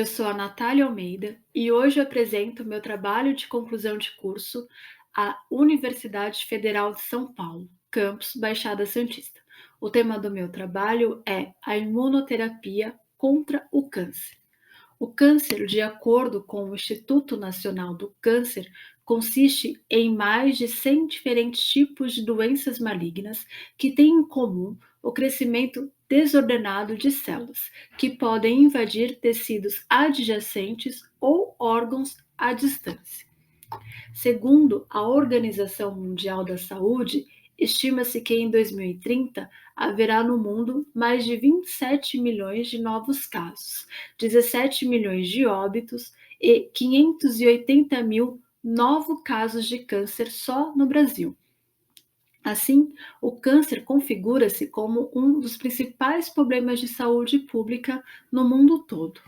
eu sou a Natália Almeida e hoje eu apresento meu trabalho de conclusão de curso à Universidade Federal de São Paulo, campus Baixada Santista. O tema do meu trabalho é a imunoterapia contra o câncer. O câncer, de acordo com o Instituto Nacional do Câncer, consiste em mais de 100 diferentes tipos de doenças malignas que têm em comum o crescimento desordenado de células, que podem invadir tecidos adjacentes ou órgãos à distância. Segundo a Organização Mundial da Saúde, estima-se que em 2030 haverá no mundo mais de 27 milhões de novos casos, 17 milhões de óbitos e 580 mil novos casos de câncer só no Brasil. Assim, o câncer configura-se como um dos principais problemas de saúde pública no mundo todo.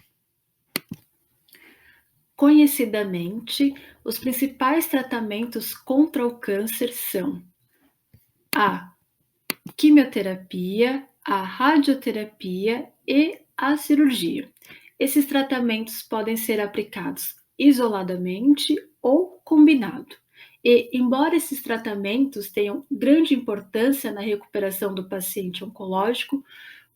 Conhecidamente, os principais tratamentos contra o câncer são a quimioterapia, a radioterapia e a cirurgia. Esses tratamentos podem ser aplicados isoladamente ou combinado. E, embora esses tratamentos tenham grande importância na recuperação do paciente oncológico,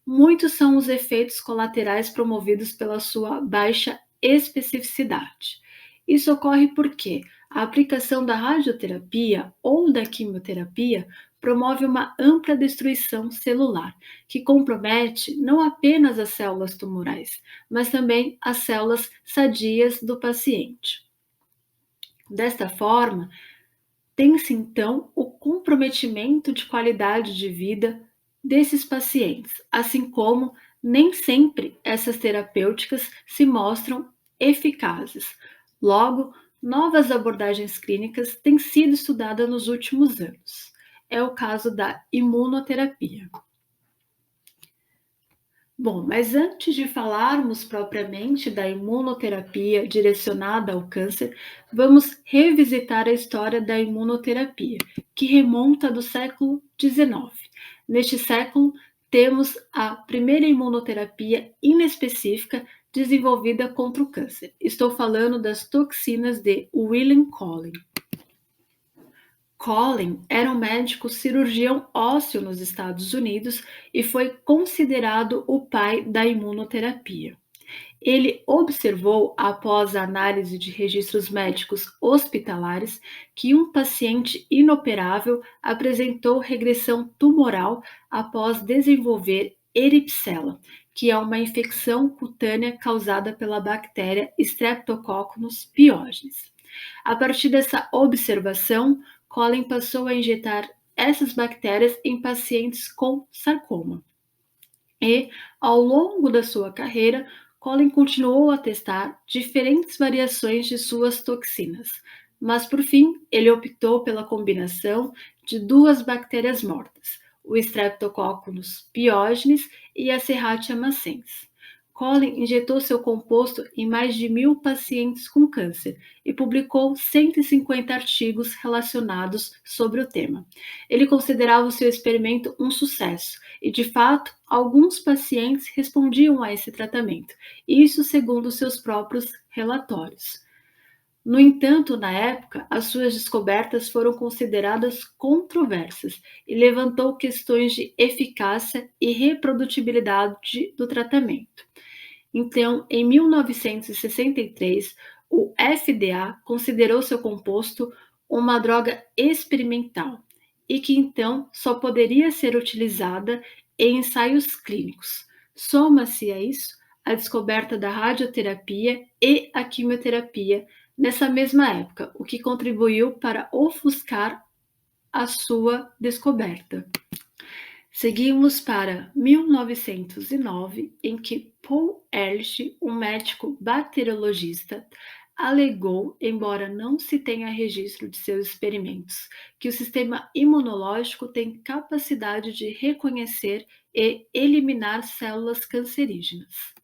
muitos são os efeitos colaterais promovidos pela sua baixa especificidade. Isso ocorre porque a aplicação da radioterapia ou da quimioterapia promove uma ampla destruição celular, que compromete não apenas as células tumorais, mas também as células sadias do paciente. Desta forma, tem-se então o comprometimento de qualidade de vida desses pacientes, assim como nem sempre essas terapêuticas se mostram eficazes. Logo, novas abordagens clínicas têm sido estudadas nos últimos anos. É o caso da imunoterapia. Bom, mas antes de falarmos propriamente da imunoterapia direcionada ao câncer, vamos revisitar a história da imunoterapia, que remonta do século XIX. Neste século, temos a primeira imunoterapia inespecífica desenvolvida contra o câncer. Estou falando das toxinas de William Collin. Collin era um médico cirurgião ósseo nos Estados Unidos e foi considerado o pai da imunoterapia. Ele observou, após a análise de registros médicos hospitalares, que um paciente inoperável apresentou regressão tumoral após desenvolver eripcela, que é uma infecção cutânea causada pela bactéria Streptococcus pyogenes. A partir dessa observação, Collin passou a injetar essas bactérias em pacientes com sarcoma. E, ao longo da sua carreira, Collin continuou a testar diferentes variações de suas toxinas, mas por fim ele optou pela combinação de duas bactérias mortas, o Streptococcus pyogenes e a Serratia macens. Collin injetou seu composto em mais de 1.000 pacientes com câncer e publicou 150 artigos relacionados sobre o tema. Ele considerava o seu experimento um sucesso e, de fato, alguns pacientes respondiam a esse tratamento, isso segundo seus próprios relatórios. No entanto, na época, as suas descobertas foram consideradas controversas e levantou questões de eficácia e reprodutibilidade do tratamento. Então, em 1963, o FDA considerou seu composto uma droga experimental e que então só poderia ser utilizada em ensaios clínicos. Soma-se a isso a descoberta da radioterapia e a quimioterapia nessa mesma época, o que contribuiu para ofuscar a sua descoberta. Seguimos para 1909, em que Paul Ehrlich, um médico bacteriologista, alegou, embora não se tenha registro de seus experimentos, que o sistema imunológico tem capacidade de reconhecer e eliminar células cancerígenas.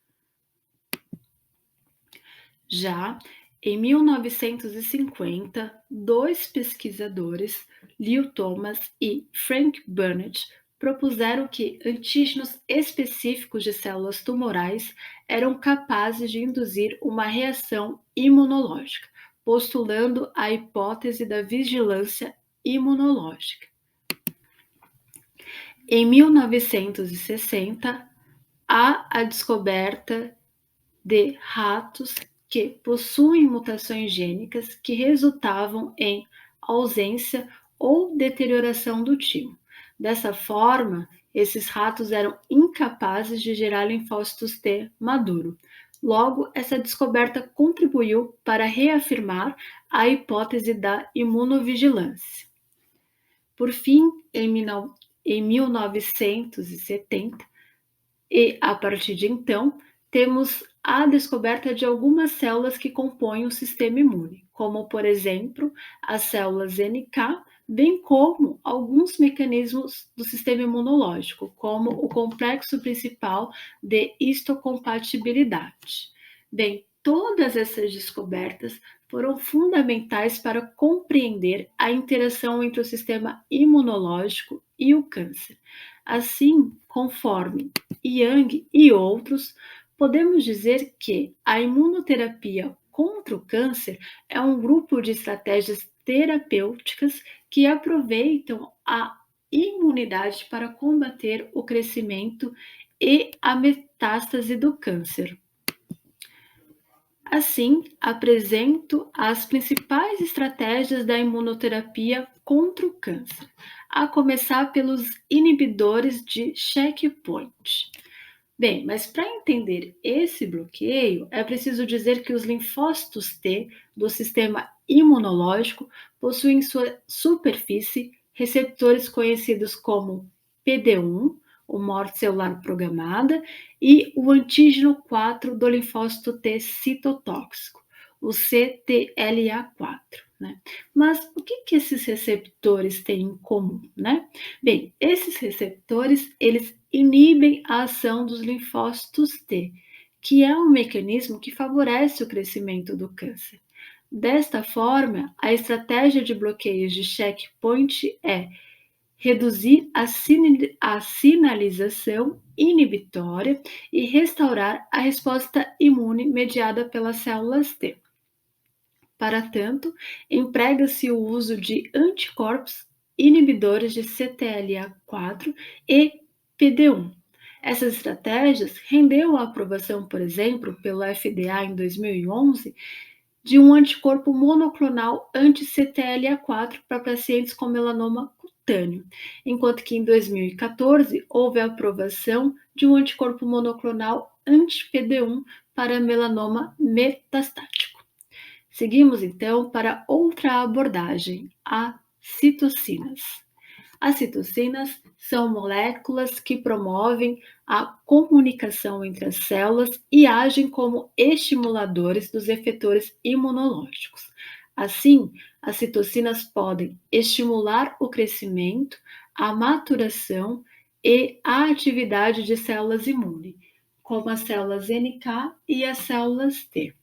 Já em 1950, dois pesquisadores, Leo Thomas e Frank Burnett, propuseram que antígenos específicos de células tumorais eram capazes de induzir uma reação imunológica, postulando a hipótese da vigilância imunológica. Em 1960, há a descoberta de ratos que possuem mutações gênicas que resultavam em ausência ou deterioração do timo. Dessa forma, esses ratos eram incapazes de gerar linfócitos T maduro. Logo, essa descoberta contribuiu para reafirmar a hipótese da imunovigilância. Por fim, em 1970, e a partir de então, temos a descoberta de algumas células que compõem o sistema imune, como, por exemplo, as células NK, bem como alguns mecanismos do sistema imunológico, como o complexo principal de histocompatibilidade. Bem, todas essas descobertas foram fundamentais para compreender a interação entre o sistema imunológico e o câncer. Assim, conforme Yang e outros, podemos dizer que a imunoterapia contra o câncer é um grupo de estratégias terapêuticas que aproveitam a imunidade para combater o crescimento e a metástase do câncer. Assim, apresento as principais estratégias da imunoterapia contra o câncer, a começar pelos inibidores de checkpoint. Bem, mas para entender esse bloqueio, é preciso dizer que os linfócitos T do sistema imunológico possuem em sua superfície receptores conhecidos como PD1, o morte celular programada, e o antígeno 4 do linfócito T citotóxico, o CTLA4. Né? Mas o que esses receptores têm em comum? Né? Bem, esses receptores, eles inibem a ação dos linfócitos T, que é um mecanismo que favorece o crescimento do câncer. Desta forma, a estratégia de bloqueios de checkpoint é reduzir a sinalização inibitória e restaurar a resposta imune mediada pelas células T. Para tanto, emprega-se o uso de anticorpos inibidores de CTLA4 e PD1. Essas estratégias renderam a aprovação, por exemplo, pelo FDA em 2011, de um anticorpo monoclonal anti-CTLA4 para pacientes com melanoma cutâneo, enquanto que em 2014 houve a aprovação de um anticorpo monoclonal anti-PD1 para melanoma metastático. Seguimos então para outra abordagem, a citocinas. As citocinas são moléculas que promovem a comunicação entre as células e agem como estimuladores dos efetores imunológicos. Assim, as citocinas podem estimular o crescimento, a maturação e a atividade de células imunes, como as células NK e as células T.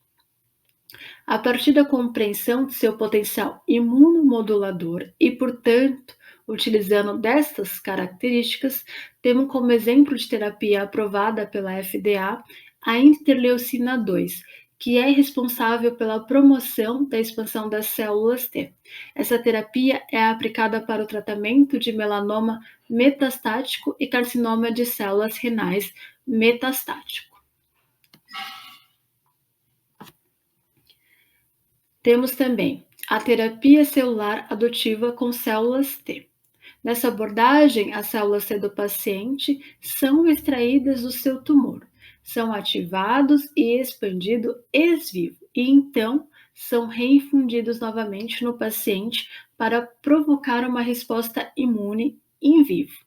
A partir da compreensão de seu potencial imunomodulador e, portanto, utilizando destas características, temos como exemplo de terapia aprovada pela FDA a interleucina 2, que é responsável pela promoção da expansão das células T. Essa terapia é aplicada para o tratamento de melanoma metastático e carcinoma de células renais metastático. Temos também a terapia celular adotiva com células T. Nessa abordagem, as células T do paciente são extraídas do seu tumor, são ativados e expandidos ex vivo e então são reinfundidos novamente no paciente para provocar uma resposta imune in vivo.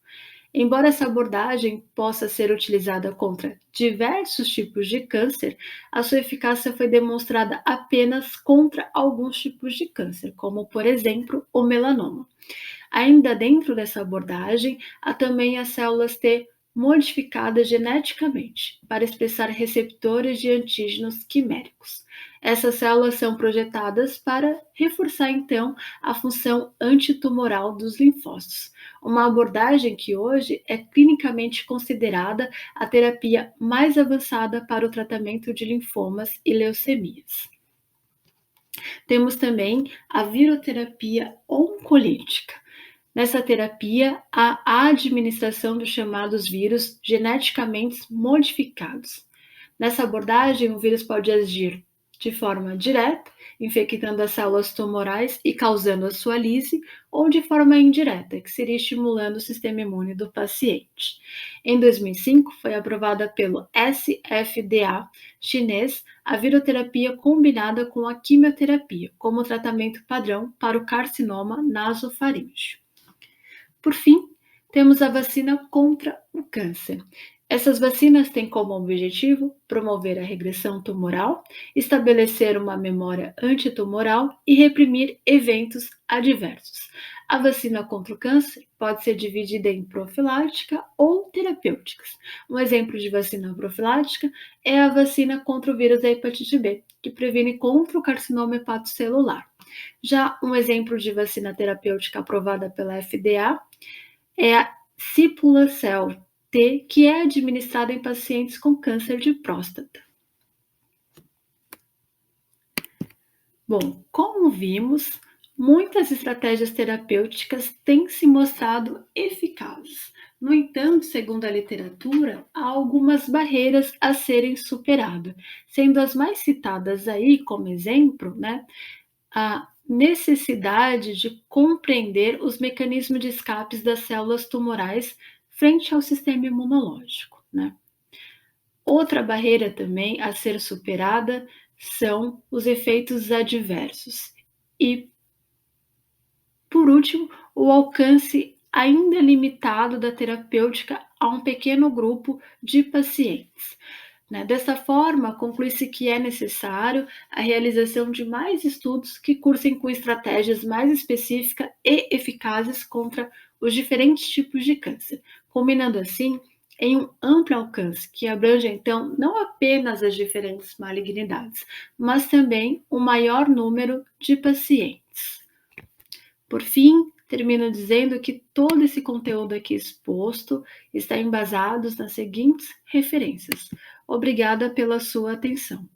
Embora essa abordagem possa ser utilizada contra diversos tipos de câncer, a sua eficácia foi demonstrada apenas contra alguns tipos de câncer, como, por exemplo, o melanoma. Ainda dentro dessa abordagem, há também as células T modificada geneticamente para expressar receptores de antígenos quiméricos. Essas células são projetadas para reforçar, então, a função antitumoral dos linfócitos, uma abordagem que hoje é clinicamente considerada a terapia mais avançada para o tratamento de linfomas e leucemias. Temos também a viroterapia oncolítica. Nessa terapia, há a administração dos chamados vírus geneticamente modificados. Nessa abordagem, o vírus pode agir de forma direta, infectando as células tumorais e causando a sua lise, ou de forma indireta, que seria estimulando o sistema imune do paciente. Em 2005, foi aprovada pelo SFDA chinês a viroterapia combinada com a quimioterapia como tratamento padrão para o carcinoma nasofaríngeo. Por fim, temos a vacina contra o câncer. Essas vacinas têm como objetivo promover a regressão tumoral, estabelecer uma memória antitumoral e reprimir eventos adversos. A vacina contra o câncer pode ser dividida em profilática ou terapêuticas. Um exemplo de vacina profilática é a vacina contra o vírus da hepatite B, que previne contra o carcinoma hepatocelular. Já um exemplo de vacina terapêutica aprovada pela FDA é a Sipulacel T, que é administrada em pacientes com câncer de próstata. Bom, como vimos, muitas estratégias terapêuticas têm se mostrado eficazes. No entanto, segundo a literatura, há algumas barreiras a serem superadas, sendo as mais citadas aí como exemplo, a necessidade de compreender os mecanismos de escape das células tumorais frente ao sistema imunológico. Outra barreira também a ser superada são os efeitos adversos. E, por último, o alcance ainda limitado da terapêutica a um pequeno grupo de pacientes. Dessa forma, conclui-se que é necessário a realização de mais estudos que cursem com estratégias mais específicas e eficazes contra os diferentes tipos de câncer, combinando assim em um amplo alcance que abrange, então, não apenas as diferentes malignidades, mas também o maior número de pacientes. Por fim, termino dizendo que todo esse conteúdo aqui exposto está embasado nas seguintes referências. Obrigada pela sua atenção.